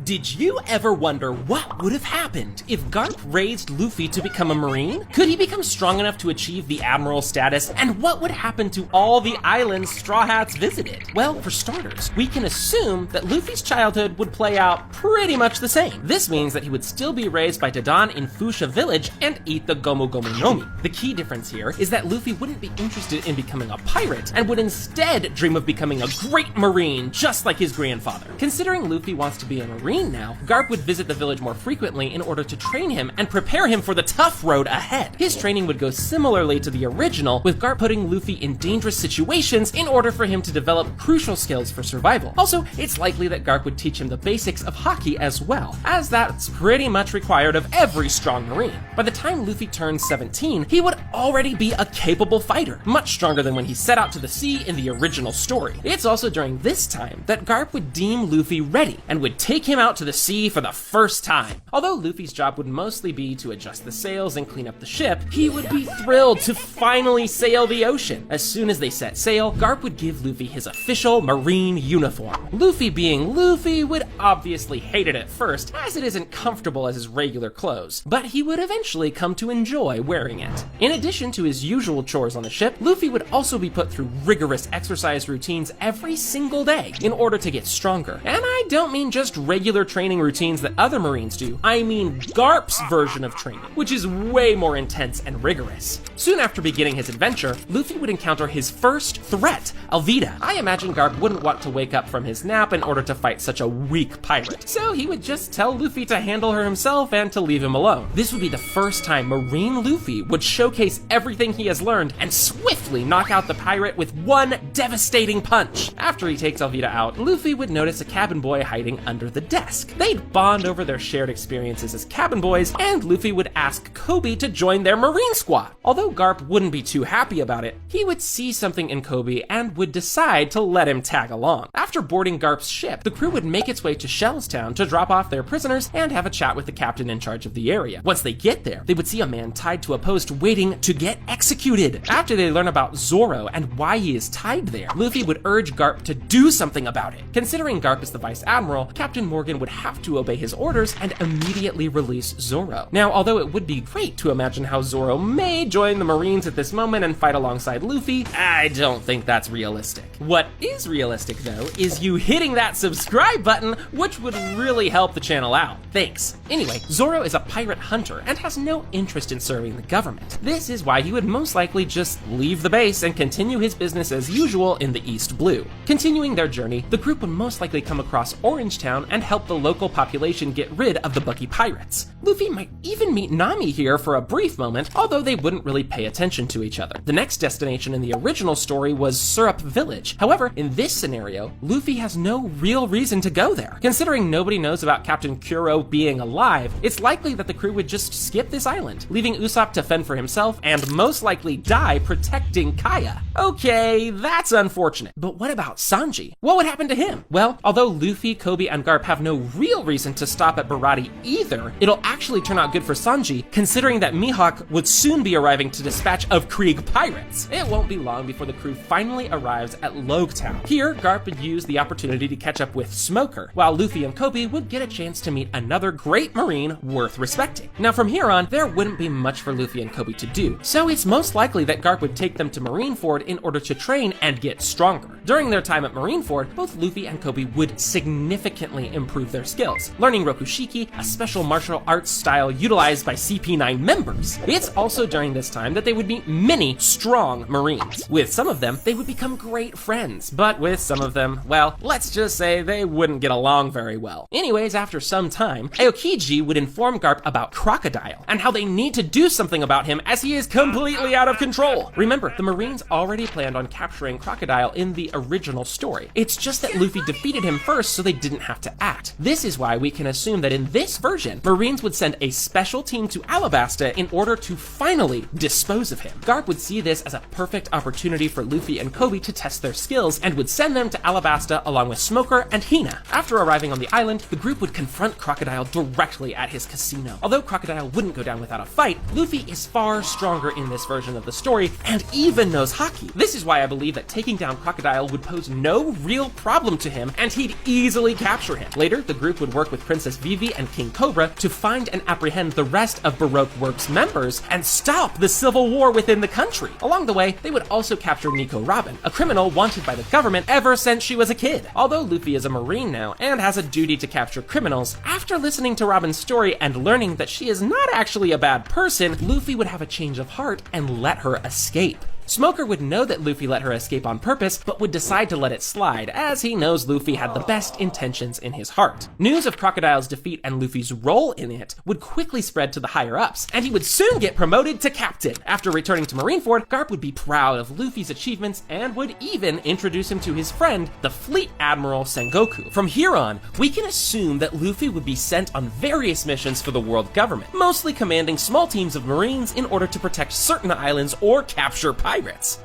Did you ever wonder what would have happened if Garp raised Luffy to become a Marine? Could he become strong enough to achieve the Admiral status? And what would happen to all the islands Straw Hats visited? Well, for starters, we can assume that Luffy's childhood would play out pretty much the same. This means that he would still be raised by Dadan in Fuchsia Village and eat the Gomu Gomu Nomi. The key difference here is that Luffy wouldn't be interested in becoming a pirate and would instead dream of becoming a great Marine, just like his grandfather. Considering Luffy wants to be a Marine now, Garp would visit the village more frequently in order to train him and prepare him for the tough road ahead. His training would go similarly to the original, with Garp putting Luffy in dangerous situations in order for him to develop crucial skills for survival. Also, it's likely that Garp would teach him the basics of hockey as well, as that's pretty much required of every strong Marine. By the time Luffy turns 17, he would already be a capable fighter, much stronger than when he set out to the sea in the original story. It's also during this time that Garp would deem Luffy ready and would take him out to the sea for the first time. Although Luffy's job would mostly be to adjust the sails and clean up the ship, he would be thrilled to finally sail the ocean. As soon as they set sail, Garp would give Luffy his official Marine uniform. Luffy, being Luffy, would obviously hate it at first, as it isn't comfortable as his regular clothes, but he would eventually come to enjoy wearing it. In addition to his usual chores on the ship, Luffy would also be put through rigorous exercise routines every single day in order to get stronger. And I don't mean just regular training routines that other Marines do. I mean Garp's version of training, which is way more intense and rigorous. Soon after beginning his adventure, Luffy would encounter his first threat, Alvida. I imagine Garp wouldn't want to wake up from his nap in order to fight such a weak pirate, so he would just tell Luffy to handle her himself and to leave him alone. This would be the first time Marine Luffy would showcase everything he has learned and swiftly knock out the pirate with one devastating punch. After he takes Alvida out, Luffy would notice a cabin boy hiding under the desk. They'd bond over their shared experiences as cabin boys, and Luffy would ask Kobe to join their Marine squad. Although Garp wouldn't be too happy about it, he would see something in Kobe and would decide to let him tag along. After boarding Garp's ship, the crew would make its way to Shellstown to drop off their prisoners and have a chat with the captain in charge of the area. Once they get there, they would see a man tied to a post waiting to get executed. After they learn about Zoro and why he is tied there, Luffy would urge Garp to do something about it. Considering Garp is the Vice Admiral, Captain Morgan would have to obey his orders and immediately release Zoro. Now, although it would be great to imagine how Zoro may join the Marines at this moment and fight alongside Luffy, I don't think that's realistic. What is realistic, though, is you hitting that subscribe button, which would really help the channel out. Thanks. Anyway, Zoro is a pirate hunter and has no interest in serving the government. This is why he would most likely just leave the base and continue his business as usual in the East Blue. Continuing their journey, the group would most likely come across Orangetown and help the local population get rid of the Bucky pirates. Luffy might even meet Nami here for a brief moment, although they wouldn't really pay attention to each other. The next destination in the original story was Syrup Village. However, in this scenario, Luffy has no real reason to go there. Considering nobody knows about Captain Kuro being alive, it's likely that the crew would just skip this island, leaving Usopp to fend for himself and most likely die protecting Kaya. Okay, that's unfortunate. But what about Sanji? What would happen to him? Well, although Luffy, Kobe, and Garp have no real reason to stop at Barati either, it'll actually turn out good for Sanji, considering that Mihawk would soon be arriving to dispatch of Krieg pirates. It won't be long before the crew finally arrives at Loguetown. Here, Garp would use the opportunity to catch up with Smoker, while Luffy and Kobe would get a chance to meet another great Marine worth respecting. Now from here on, there wouldn't be much for Luffy and Kobe to do, so it's most likely that Garp would take them to Marineford in order to train and get stronger. During their time at Marineford, both Luffy and Kobe would significantly improve their skills, learning Rokushiki, a special martial arts style utilized by CP9 members. It's also during this time that they would meet many strong Marines. With some of them, they would become great friends, but with some of them, well, let's just say they wouldn't get along very well. Anyways, after some time, Aokiji would inform Garp about Crocodile and how they need to do something about him as he is completely out of control. Remember, the Marines already planned on capturing Crocodile in the original story. It's just that Luffy defeated him first, so they didn't have to act. This is why we can assume that in this version, Marines would send a special team to Alabasta in order to finally dispose of him. Garp would see this as a perfect opportunity for Luffy and Kobe to test their skills and would send them to Alabasta along with Smoker and Hina. After arriving on the island, the group would confront Crocodile directly at his casino. Although Crocodile wouldn't go down without a fight, Luffy is far stronger stronger in this version of the story and even knows Haki. This is why I believe that taking down Crocodile would pose no real problem to him and he'd easily capture him. Later, the group would work with Princess Vivi and King Cobra to find and apprehend the rest of Baroque Works members and stop the civil war within the country. Along the way, they would also capture Nico Robin, a criminal wanted by the government ever since she was a kid. Although Luffy is a Marine now and has a duty to capture criminals, after listening to Robin's story and learning that she is not actually a bad person, Luffy would have a change of heart and let her escape. Smoker would know that Luffy let her escape on purpose, but would decide to let it slide, as he knows Luffy had the best intentions in his heart. News of Crocodile's defeat and Luffy's role in it would quickly spread to the higher-ups, and he would soon get promoted to captain. After returning to Marineford, Garp would be proud of Luffy's achievements and would even introduce him to his friend, the Fleet Admiral Sengoku. From here on, we can assume that Luffy would be sent on various missions for the world government, mostly commanding small teams of Marines in order to protect certain islands or capture pirates.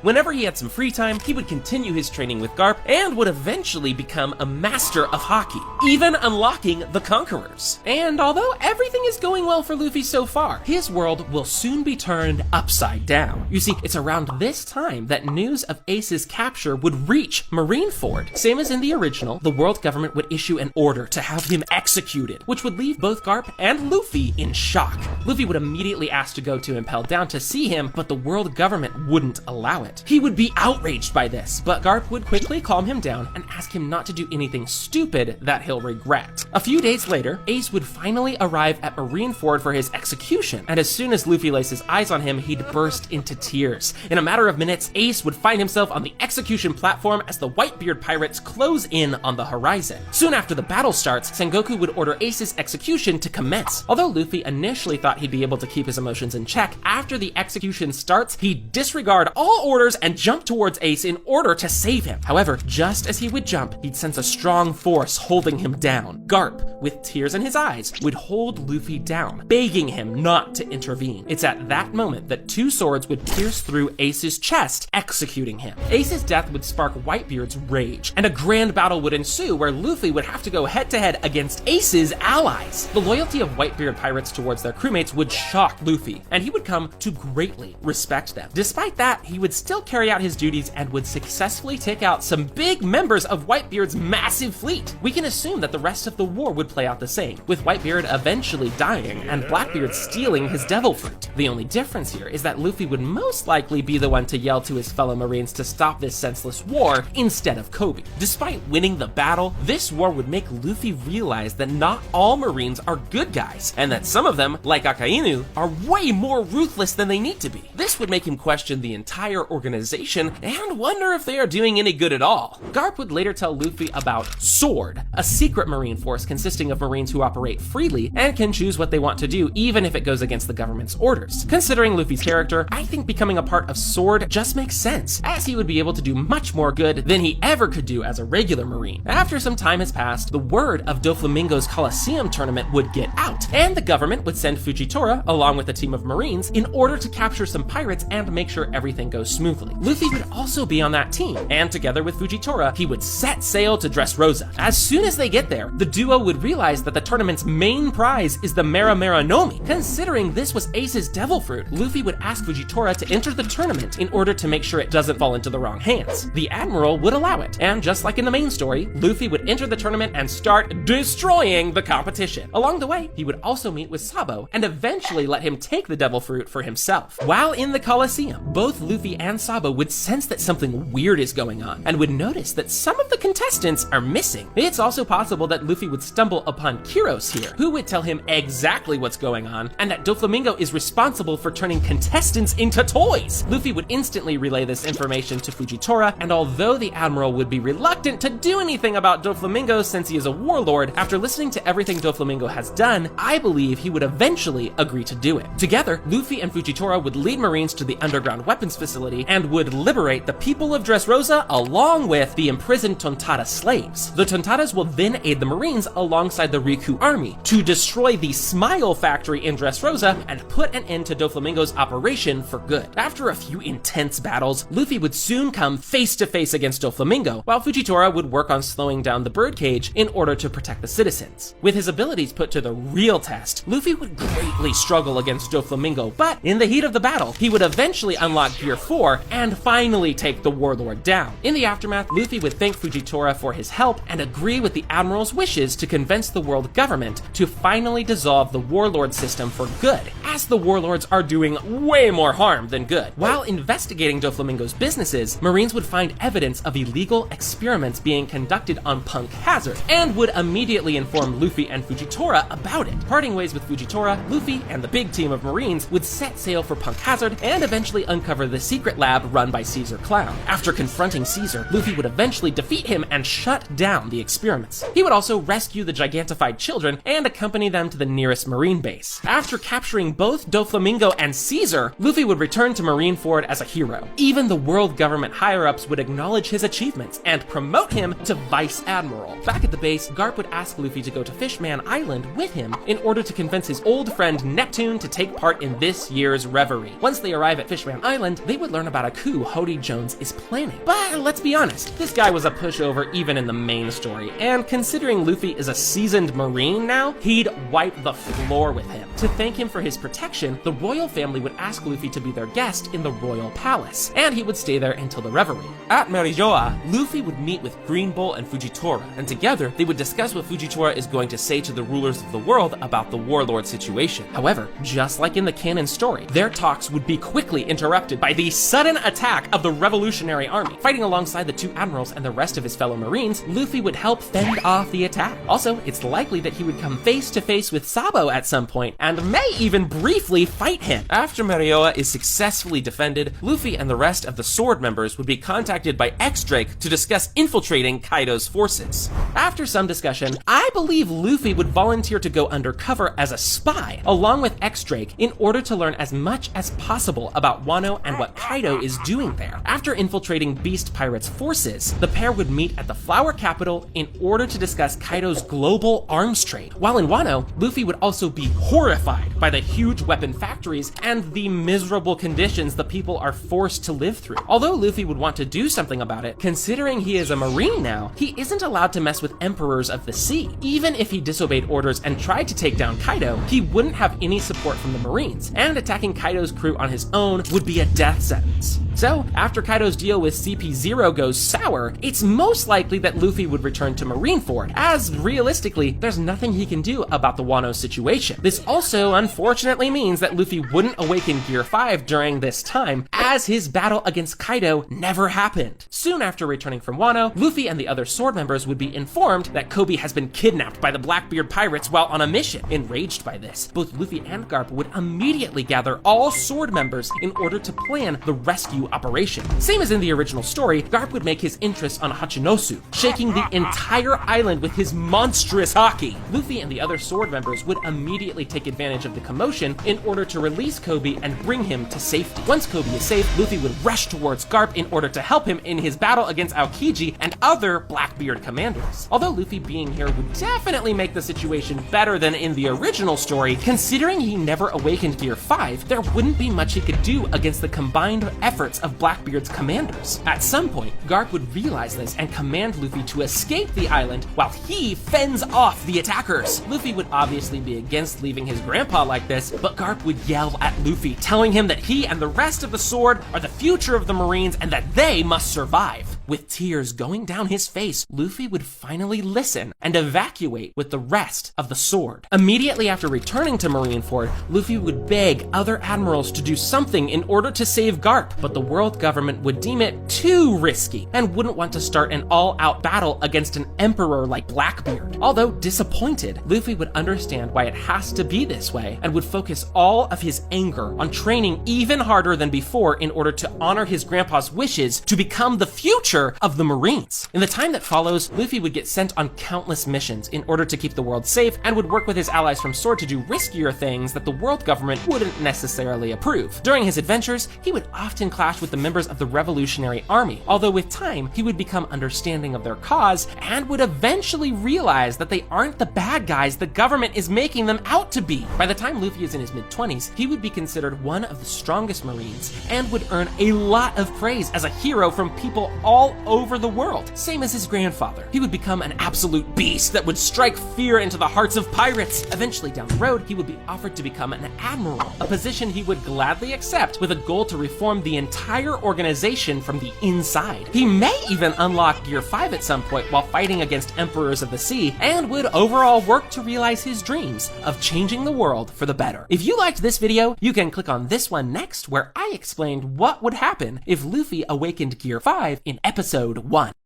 Whenever he had some free time, he would continue his training with Garp and would eventually become a master of Haki, even unlocking the Conquerors. And although everything is going well for Luffy so far, his world will soon be turned upside down. You see, it's around this time that news of Ace's capture would reach Marineford. Same as in the original, the world government would issue an order to have him executed, which would leave both Garp and Luffy in shock. Luffy would immediately ask to go to Impel Down to see him, but the world government wouldn't allow it. He would be outraged by this, but Garp would quickly calm him down and ask him not to do anything stupid that he'll regret. A few days later, Ace would finally arrive at Marineford for his execution, and as soon as Luffy lays his eyes on him, he'd burst into tears. In a matter of minutes, Ace would find himself on the execution platform as the Whitebeard pirates close in on the horizon. Soon after the battle starts, Sengoku would order Ace's execution to commence. Although Luffy initially thought he'd be able to keep his emotions in check, after the execution starts, he'd disregard all orders and jump towards Ace in order to save him. However, just as he would jump, he'd sense a strong force holding him down. Garp, with tears in his eyes, would hold Luffy down, begging him not to intervene. It's at that moment that two swords would pierce through Ace's chest, executing him. Ace's death would spark Whitebeard's rage, and a grand battle would ensue where Luffy would have to go head-to-head against Ace's allies. The loyalty of Whitebeard pirates towards their crewmates would shock Luffy, and he would come to greatly respect them. Despite that, he would still carry out his duties and would successfully take out some big members of Whitebeard's massive fleet. We can assume that the rest of the war would play out the same, with Whitebeard eventually dying and Blackbeard stealing his devil fruit. The only difference here is that Luffy would most likely be the one to yell to his fellow Marines to stop this senseless war instead of Kobe. Despite winning the battle, this war would make Luffy realize that not all Marines are good guys, and that some of them, like Akainu, are way more ruthless than they need to be. This would make him question the entire organization and wonder if they are doing any good at all. Garp would later tell Luffy about Sword, a secret Marine force consisting of Marines who operate freely and can choose what they want to do even if it goes against the government's orders. Considering Luffy's character, I think becoming a part of Sword just makes sense, as he would be able to do much more good than he ever could do as a regular Marine. After some time has passed, the word of Doflamingo's Coliseum tournament would get out, and the government would send Fujitora, along with a team of Marines, in order to capture some pirates and make sure everything goes smoothly. Luffy would also be on that team, and together with Fujitora, he would set sail to Dressrosa. As soon as they get there, the duo would realize that the tournament's main prize is the Mera Mera Nomi. Considering this was Ace's devil fruit, Luffy would ask Fujitora to enter the tournament in order to make sure it doesn't fall into the wrong hands. The Admiral would allow it, and just like in the main story, Luffy would enter the tournament and start destroying the competition. Along the way, he would also meet with Sabo and eventually let him take the devil fruit for himself. While in the Coliseum, both Luffy and Sabo would sense that something weird is going on and would notice that some of the contestants are missing. It's also possible that Luffy would stumble upon Kiros here, who would tell him exactly what's going on and that Doflamingo is responsible for turning contestants into toys. Luffy would instantly relay this information to Fujitora, and although the Admiral would be reluctant to do anything about Doflamingo since he is a warlord, after listening to everything Doflamingo has done, I believe he would eventually agree to do it. Together, Luffy and Fujitora would lead Marines to the underground weapons facility and would liberate the people of Dressrosa along with the imprisoned Tontada slaves. The Tontadas will then aid the Marines alongside the Riku army to destroy the Smile factory in Dressrosa and put an end to Doflamingo's operation for good. After a few intense battles, Luffy would soon come face to face against Doflamingo, while Fujitora would work on slowing down the birdcage in order to protect the citizens. With his abilities put to the real test, Luffy would greatly struggle against Doflamingo, but in the heat of the battle, he would eventually unlock Gear 4 and finally take the warlord down. In the aftermath, Luffy would thank Fujitora for his help and agree with the Admiral's wishes to convince the world government to finally dissolve the warlord system for good, as the warlords are doing way more harm than good. While investigating Doflamingo's businesses, Marines would find evidence of illegal experiments being conducted on Punk Hazard and would immediately inform Luffy and Fujitora about it. Parting ways with Fujitora, Luffy and the big team of Marines would set sail for Punk Hazard and eventually uncover the secret lab run by Caesar Clown. After confronting Caesar, Luffy would eventually defeat him and shut down the experiments. He would also rescue the gigantified children and accompany them to the nearest Marine base. After capturing both Doflamingo and Caesar, Luffy would return to Marineford as a hero. Even the world government higher-ups would acknowledge his achievements and promote him to Vice Admiral. Back at the base, Garp would ask Luffy to go to Fishman Island with him in order to convince his old friend Neptune to take part in this year's reverie. Once they arrive at Fishman Island, they would learn about a coup Hody Jones is planning. But let's be honest, this guy was a pushover even in the main story, and considering Luffy is a seasoned Marine now, he'd wipe the floor with him. To thank him for his protection, the royal family would ask Luffy to be their guest in the royal palace, and he would stay there until the reverie. At Marijoa, Luffy would meet with Green Bull and Fujitora, and together they would discuss what Fujitora is going to say to the rulers of the world about the warlord situation. However, just like in the canon story, their talks would be quickly interrupted by the sudden attack of the Revolutionary Army. Fighting alongside the two admirals and the rest of his fellow Marines, Luffy would help fend off the attack. Also, it's likely that he would come face to face with Sabo at some point, and may even briefly fight him. After Marioa is successfully defended, Luffy and the rest of the Sword members would be contacted by X-Drake to discuss infiltrating Kaido's forces. After some discussion, I believe Luffy would volunteer to go undercover as a spy, along with X-Drake, in order to learn as much as possible about Wano and what Kaido is doing there. After infiltrating Beast Pirate's forces, the pair would meet at the Flower Capital in order to discuss Kaido's global arms trade. While in Wano, Luffy would also be horrified by the huge weapon factories and the miserable conditions the people are forced to live through. Although Luffy would want to do something about it, considering he is a Marine now, he isn't allowed to mess with Emperors of the Sea. Even if he disobeyed orders and tried to take down Kaido, he wouldn't have any support from the Marines, and attacking Kaido's crew on his own would be a death sentence. So, after Kaido's deal with CP0 goes sour, it's most likely that Luffy would return to Marineford, as realistically, there's nothing he can do about the Wano situation. This also unfortunately means that Luffy wouldn't awaken Gear 5 during this time, as his battle against Kaido never happened. Soon after returning from Wano, Luffy and the other Sword members would be informed that Kobe has been kidnapped by the Blackbeard pirates while on a mission. Enraged by this, both Luffy and Garp would immediately gather all Sword members in order to plan the rescue operation. Same as in the original story, Garp would make his interest on Hachinosu, shaking the entire island with his monstrous haki. Luffy and the other Sword members would immediately take advantage of the commotion in order to release Kobe and bring him to safety. Once Kobe is safe, Luffy would rush towards Garp in order to help him in his battle against Aokiji and other Blackbeard commanders. Although Luffy being here would definitely make the situation better than in the original story, considering he never awakened Gear 5, there wouldn't be much he could do against the combined efforts of Blackbeard's commanders. At some point, Garp would realize this and command Luffy to escape the island while he fends off the attackers. Luffy would obviously be against leaving his grandpa like this, but Garp would yell at Luffy, telling him that he and the rest of the Sword are the future of the Marines and that they must survive. With tears going down his face, Luffy would finally listen and evacuate with the rest of the Sword. Immediately after returning to Marineford, Luffy would beg other admirals to do something in order to save Garp, but the world government would deem it too risky and wouldn't want to start an all-out battle against an emperor like Blackbeard. Although disappointed, Luffy would understand why it has to be this way and would focus all of his anger on training even harder than before in order to honor his grandpa's wishes to become the future leader of the Marines. In the time that follows, Luffy would get sent on countless missions in order to keep the world safe and would work with his allies from Sword to do riskier things that the world government wouldn't necessarily approve. During his adventures, he would often clash with the members of the Revolutionary Army, although with time, he would become understanding of their cause and would eventually realize that they aren't the bad guys the government is making them out to be. By the time Luffy is in his mid-20s, he would be considered one of the strongest Marines and would earn a lot of praise as a hero from people all over the world, same as his grandfather. He would become an absolute beast that would strike fear into the hearts of pirates. Eventually down the road, he would be offered to become an admiral, a position he would gladly accept with a goal to reform the entire organization from the inside. He may even unlock Gear 5 at some point while fighting against Emperors of the Sea, and would overall work to realize his dreams of changing the world for the better. If you liked this video, you can click on this one next, where I explained what would happen if Luffy awakened Gear 5 in episode 1.